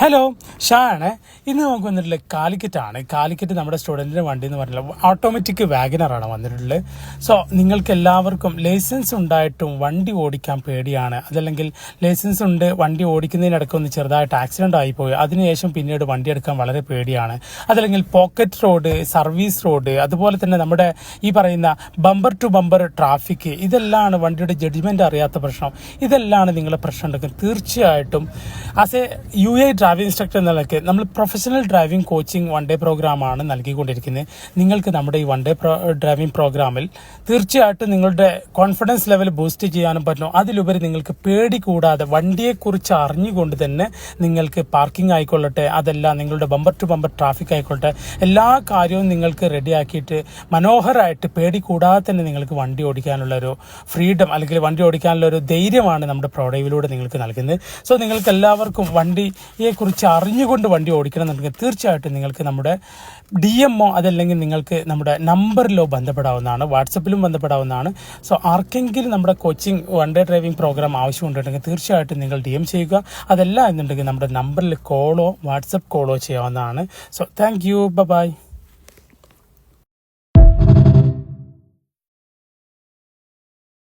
Hello, ഷാണ്. ഇന്ന് നമുക്ക് വന്നിട്ടുള്ളത് കാലിക്കറ്റ് നമ്മുടെ സ്റ്റുഡൻറ്റിൻ്റെ വണ്ടി എന്ന് പറഞ്ഞാൽ ഓട്ടോമാറ്റിക് വാഗനറാണ് വന്നിട്ടുള്ളത്. സോ നിങ്ങൾക്ക് എല്ലാവർക്കും ലൈസൻസ് ഉണ്ടായിട്ടും വണ്ടി ഓടിക്കാൻ പേടിയാണ്, അതല്ലെങ്കിൽ ലൈസൻസ് ഉണ്ട് വണ്ടി ഓടിക്കുന്നതിനിടയ്ക്ക് ഒന്ന് ചെറുതായിട്ട് ആക്സിഡൻ്റ് ആയിപ്പോയി, അതിനുശേഷം പിന്നീട് വണ്ടി എടുക്കാൻ വളരെ പേടിയാണ്. അതല്ലെങ്കിൽ പോക്കറ്റ് റോഡ്, സർവീസ് റോഡ്, അതുപോലെ തന്നെ നമ്മുടെ ഈ പറയുന്ന ബമ്പർ ടു ബമ്പർ ട്രാഫിക്, ഇതെല്ലാം വണ്ടിയുടെ ജഡ്ജ്മെൻറ്റ് അറിയാത്ത പ്രശ്നം. ഇതെല്ലാം നിങ്ങളെ പ്രശ്നം ഉണ്ടാക്കുന്നത്. തീർച്ചയായിട്ടും as A UA driving instructor എന്ന നിലയ്ക്ക് നമ്മൾ professional driving coaching one day പ്രോഗ്രാമാണ് നൽകിക്കൊണ്ടിരിക്കുന്നത്. നിങ്ങൾക്ക് നമ്മുടെ ഈ വൺ ഡേ ഡ്രൈവിംഗ് പ്രോഗ്രാമിൽ തീർച്ചയായിട്ടും നിങ്ങളുടെ കോൺഫിഡൻസ് ലെവൽ ബൂസ്റ്റ് ചെയ്യാനും പറ്റും. അതിലുപരി നിങ്ങൾക്ക് പേടി കൂടാതെ വണ്ടിയെക്കുറിച്ച് അറിഞ്ഞുകൊണ്ട് തന്നെ നിങ്ങൾക്ക് പാർക്കിംഗ് ആയിക്കൊള്ളട്ടെ, അതല്ല നിങ്ങളുടെ ബമ്പർ ടു ബമ്പർ ട്രാഫിക് ആയിക്കൊള്ളട്ടെ, എല്ലാ കാര്യവും നിങ്ങൾക്ക് റെഡിയാക്കിയിട്ട് മനോഹരമായിട്ട് പേടി കൂടാതെ തന്നെ നിങ്ങൾക്ക് വണ്ടി ഓടിക്കാനുള്ള ഒരു ഫ്രീഡം, അല്ലെങ്കിൽ വണ്ടി ഓടിക്കാനുള്ള ഒരു ധൈര്യമാണ് നമ്മുടെ പ്രോഡക്റ്റിലൂടെ നിങ്ങൾക്ക് നൽകുന്നത്. സോ നിങ്ങൾക്ക് എല്ലാവർക്കും വണ്ടിയെക്കുറിച്ച് അറിഞ്ഞുകൊണ്ട് വണ്ടി ഓടിക്കണം എന്നുണ്ടെങ്കിൽ തീർച്ചയായിട്ടും നിങ്ങൾക്ക് നമ്മുടെ DMO അതല്ലെങ്കിൽ നിങ്ങൾക്ക് നമ്മുടെ നമ്പറിലോ ബന്ധപ്പെടാവുന്നതാണ്, വാട്സപ്പിലും ബന്ധപ്പെടാവുന്നതാണ്. സോ ആർക്കെങ്കിലും നമ്മുടെ coaching one day driving programme ആവശ്യമുണ്ടെങ്കിൽ തീർച്ചയായിട്ടും നിങ്ങൾ DM ചെയ്യുക. അതല്ല എന്നുണ്ടെങ്കിൽ നമ്മുടെ നമ്പറിൽ കോളോ വാട്സപ്പ് കോളോ ചെയ്യാവുന്നതാണ്. So thank you, by.